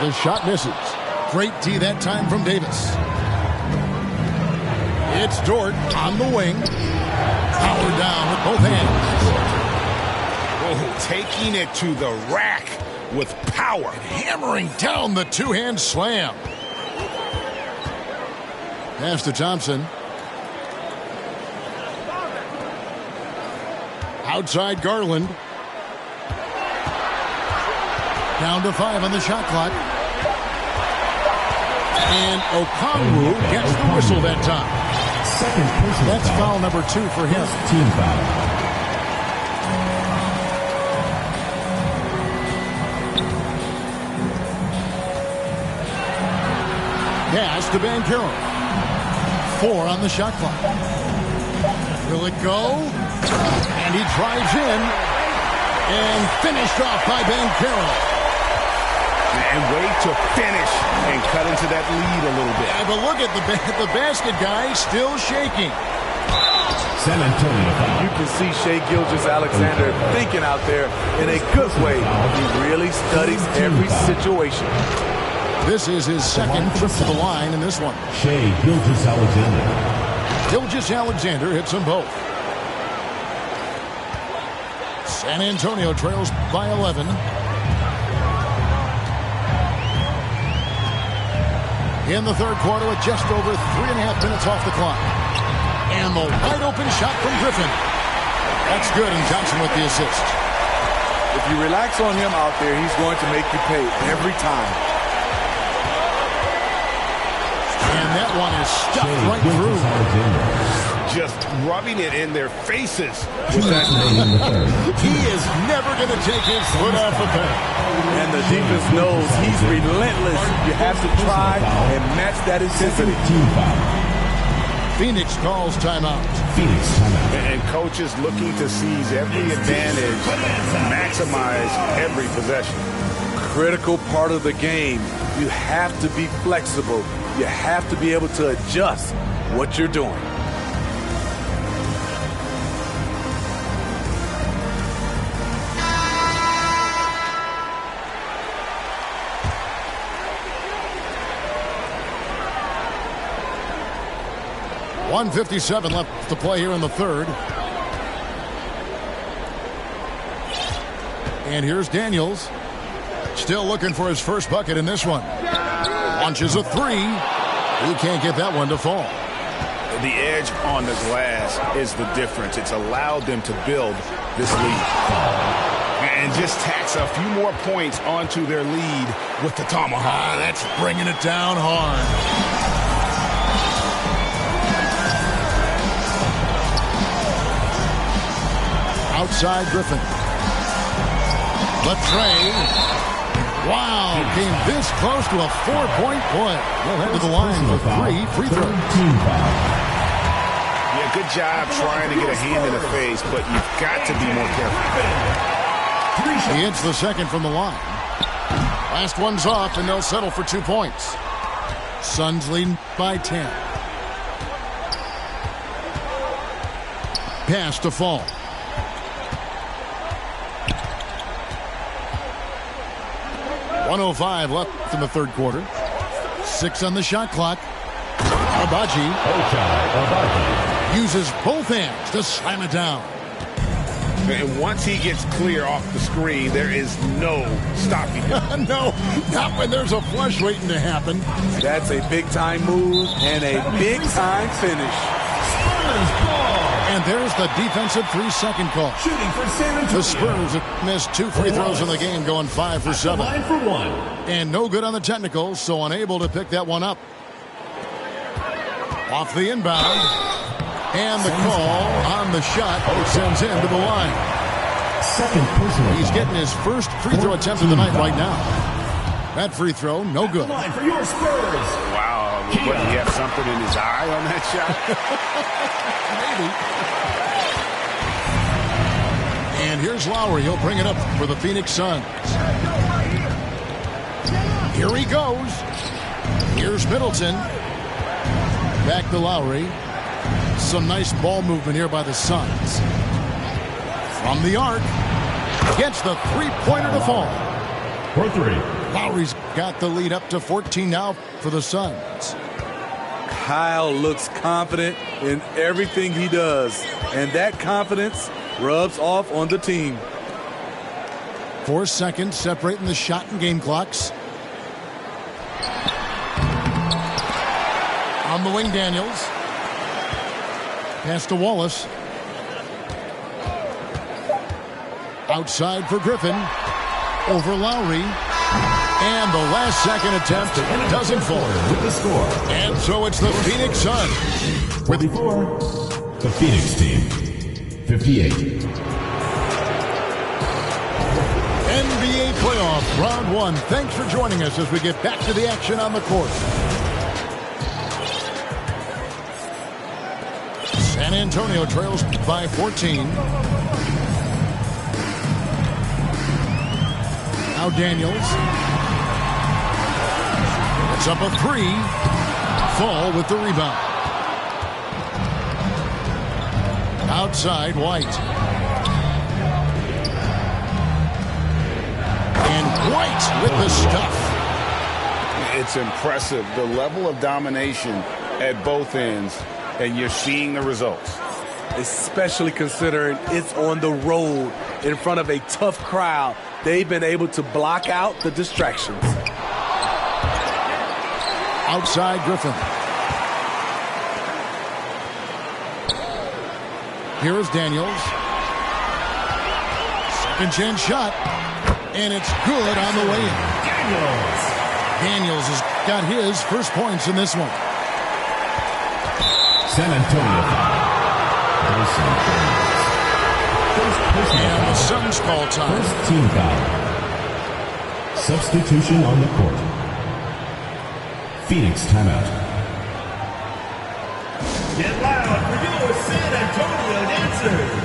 The shot misses. Great D that time from Davis. It's Dort on the wing. Powered down with both hands. Oh, taking it to the rack with power. And hammering down the two-hand slam. Pass to Thompson. Outside Garland. Down to 5 on the shot clock. And Okongwu gets the whistle that time. Second personal That's foul number 2 for him. Team foul. Pass to Banchero. 4 on the shot clock. Will it go? And he drives in. And finished off by Banchero. And way to finish and cut into that lead a little bit. Yeah, but look at the basket guy still shaking. San Antonio foul. You can see Shai Gilgeous-Alexander thinking out there in a good way. He really studies every situation. This is his second trip to the line in this one. Shai Gilgeous-Alexander. Gilgeous-Alexander hits them both. San Antonio trails by 11. In the third quarter with just over 3.5 minutes off the clock. And the wide open shot from Griffin. That's good, and Johnson with the assist. If you relax on him out there, he's going to make you pay every time. And that one is stuffed right through. Just rubbing it in their faces. With that He is never going to take his foot off the pedal. And the defense knows he's relentless. You have to try and match that intensity. Team foul. Phoenix calls timeout. Phoenix timeout. And coaches looking to seize every advantage, maximize every possession. Critical part of the game. You have to be flexible. You have to be able to adjust what you're doing. .157 left to play here in the third. And here's Daniels. Still looking for his first bucket in this one. Launches a three. He can't get that one to fall. The edge on the glass is the difference. It's allowed them to build this lead. And just tacks a few more points onto their lead with the tomahawk. That's bringing it down hard. Outside Griffin. Latrey. Wow, came this close to a 4-point play. He'll head to the line for 3 free throws. Yeah, good job trying to get a hand in the face, but you've got to be more careful. He hits the second from the line. Last one's off, and they'll settle for 2 points. Suns leading by 10. Pass to Fall. .105 left in the third quarter. 6 on the shot clock. Agbaji uses both hands to slam it down. And once he gets clear off the screen, there is no stopping him. No, not when there's a flush waiting to happen. That's a big-time move and a big-time finish. And there's the defensive 3-second call. Shooting for San Antonio. The Spurs have missed 2 free throws in the game, going 5 for 7. Line for 1. And no good on the technical, so unable to pick that one up. Off the inbound. And the call on the shot sends him to the line. Second personal. He's getting his first free throw attempt of the night right now. That free throw, no good. Line for your Spurs. Wow. What, he have something in his eye on that shot? Maybe. And here's Lowry. He'll bring it up for the Phoenix Suns. Here he goes. Here's Middleton. Back to Lowry. Some nice ball movement here by the Suns. From the arc. Gets the three-pointer to fall. For 3. Lowry's got the lead up to 14 now for the Suns. Kyle looks confident in everything he does, and that confidence rubs off on the team. 4 seconds separating the shot and game clocks. On the wing, Daniels. Pass to Wallace. Outside for Griffin. Over Lowry. And the last second attempt doesn't fall. With the score. And so it's the Phoenix Suns. 44. The Phoenix team. 58. NBA playoff round 1. Thanks for joining us as we get back to the action on the court. San Antonio trails by 14. Now Daniels. It's up a 3. Fall with the rebound. Outside White. And White with the stuff. It's impressive, the level of domination at both ends, and you're seeing the results. Especially considering it's on the road in front of a tough crowd. They've been able to block out the distractions. Outside Griffin. Here is Daniels. Second chance shot. And it's good on the way in. Daniels has got his first points in this one. San Antonio foul. And the Suns call time. First team foul. Substitution on the court. Phoenix timeout. Get loud for your San Antonio dancers.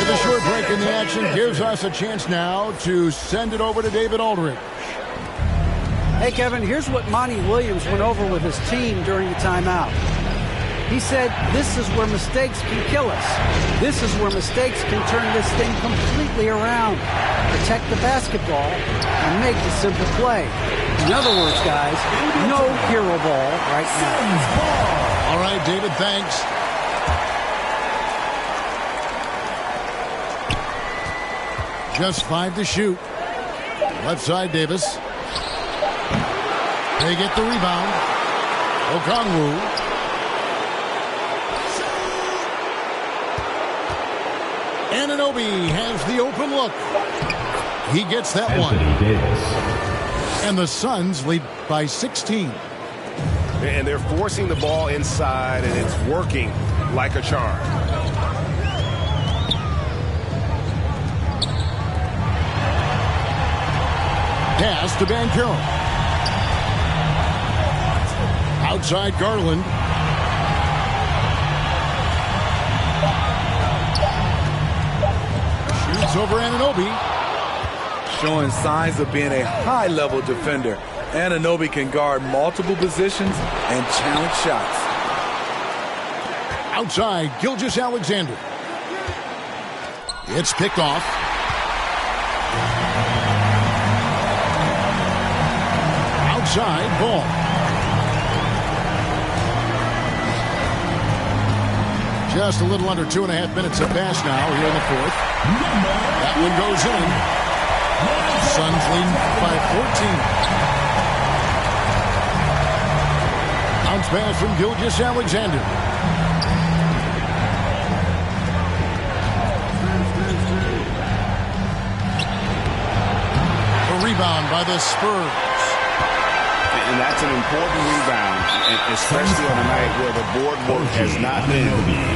The short break in the action gives us a chance now to send it over to David Aldridge. Hey, Kevin, here's what Monty Williams went over with his team during the timeout. He said, this is where mistakes can kill us. This is where mistakes can turn this thing completely around. Protect the basketball and make the simple play. In other words, guys, no hero ball right now. All right, David, thanks. Just 5 to shoot. Left side, Davis. They get the rebound. Okongwu. Anunoby has the open look. He gets that one. And the Suns lead by 16. And they're forcing the ball inside, and it's working like a charm. Pass to Banchero. Outside Garland. Shoots over Anunoby. Showing signs of being a high-level defender. Anunoby can guard multiple positions and challenge shots. Outside, Gilgeous-Alexander. It's picked off. Outside, Ball. Just a little under 2.5 minutes have passed now here in the fourth. That one goes in. Suns leading by 14. Bounce pass from Gilgeous-Alexander. A rebound by the Spurs. And that's an important rebound, especially on a night where the board work has not been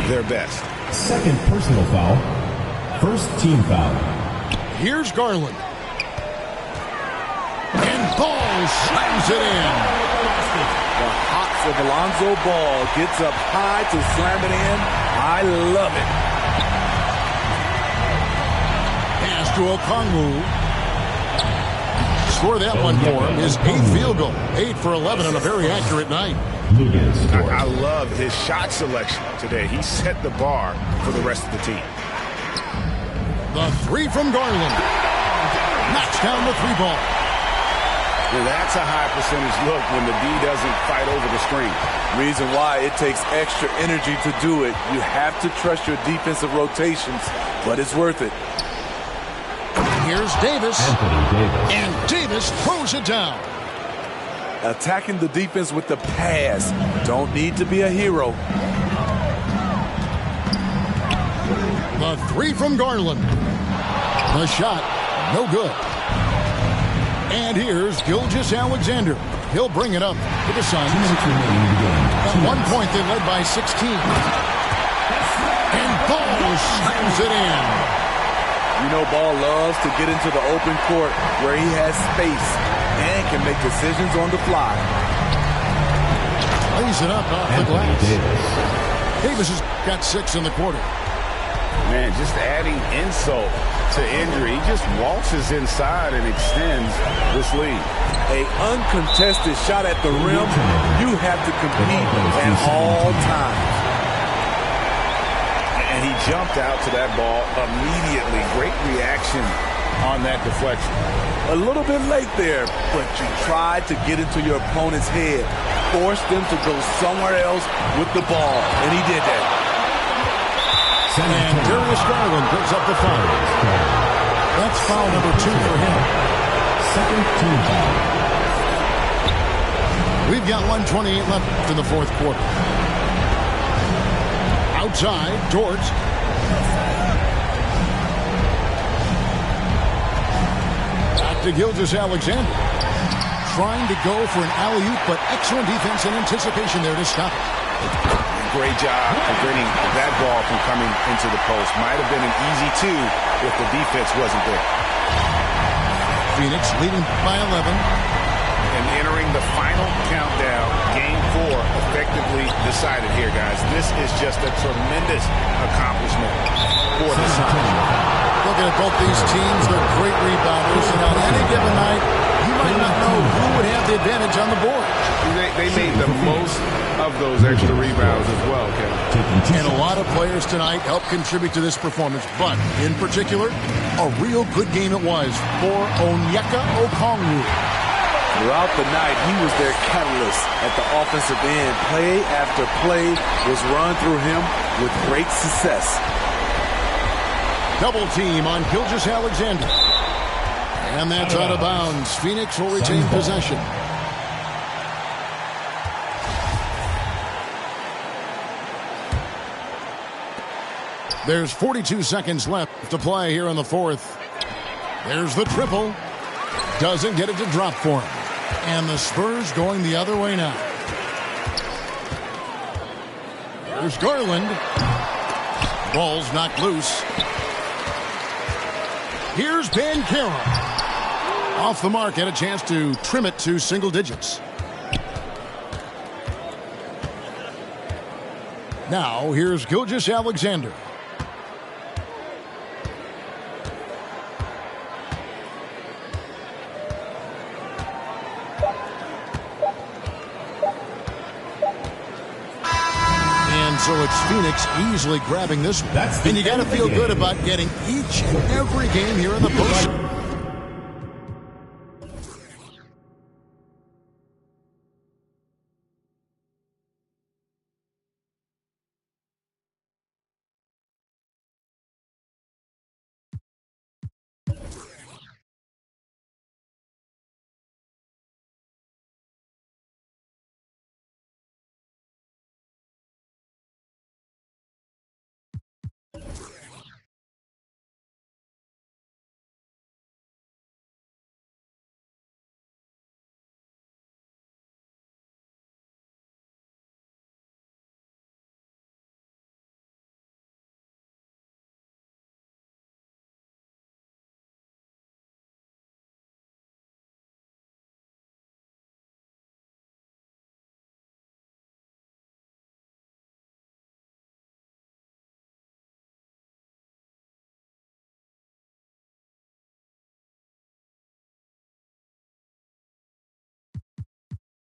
their best. Second personal foul. First team foul. Here's Garland. And Ball slams it in. The hops of Alonzo Ball gets up high to slam it in. I love it. Pass to Okongwu. Score that one for him. His 8th field goal. 8 for 11 on a very accurate night. I love his shot selection today. He set the bar for the rest of the team. The 3 from Garland. Knocks down the 3 ball. Well, that's a high percentage look when the D doesn't fight over the screen. Reason why it takes extra energy to do it. You have to trust your defensive rotations, but it's worth it. Here's Davis. And Davis throws it down. Attacking the defense with the pass. Don't need to be a hero. The 3 from Garland. The shot, no good. And here's Gilgeous-Alexander. He'll bring it up to the Suns. At one point, they led by 16. And Ball slams it in. You know, Ball loves to get into the open court where he has space and can make decisions on the fly. Lays it up off the glass. Davis has got 6 in the quarter. Man, just adding insult to injury. He just waltzes inside and extends this lead. A uncontested shot at the rim, you have to compete at all times. And he jumped out to that ball immediately. Great reaction on that deflection. A little bit late there, but you tried to get into your opponent's head. Forced them to go somewhere else with the ball, and he did that. And Darius Garland picks up the foul. That's foul number 2 for him. Second team foul. We've got 1:28 left in the fourth quarter. Outside, George. Back to Gilgeous-Alexander. Trying to go for an alley-oop, but excellent defense and anticipation there to stop it. Great job preventing that ball from coming into the post. Might have been an easy 2 if the defense wasn't there. Phoenix leading by 11. And entering the final countdown, Game 4 effectively decided here, guys. This is just a tremendous accomplishment for the Suns. Looking at both these teams, they're great rebounders, and on any given night, you might not know who would have the advantage on the board. They made the most of those extra rebounds as well, Kevin. And a lot of players tonight helped contribute to this performance, but in particular, a real good game it was for Onyeka Okongwu. Throughout the night, he was their catalyst at the offensive end. Play after play was run through him with great success. Double team on Gilgeous-Alexander. And that's out of bounds. Phoenix will retain possession. There's 42 seconds left to play here in the fourth. There's the triple. Doesn't get it to drop for him. And the Spurs going the other way now. There's Garland. Ball's knocked loose. Here's Banchero. Off the mark, had a chance to trim it to single digits. Now, here's Gilgeous-Alexander. And so it's Phoenix easily grabbing this one. And you got to feel good about getting each and every game here in the postseason.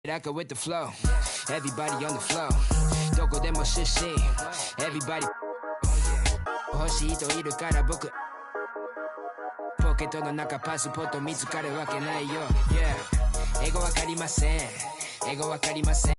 I go with the flow. Everybody on the flow. Doko demo shishi. Everybody. Hoshito iru kara boku. Poketo no naka passport mitsukare wake nai yo. Yeah. Ego wakarimasen. Ego wakarimasen.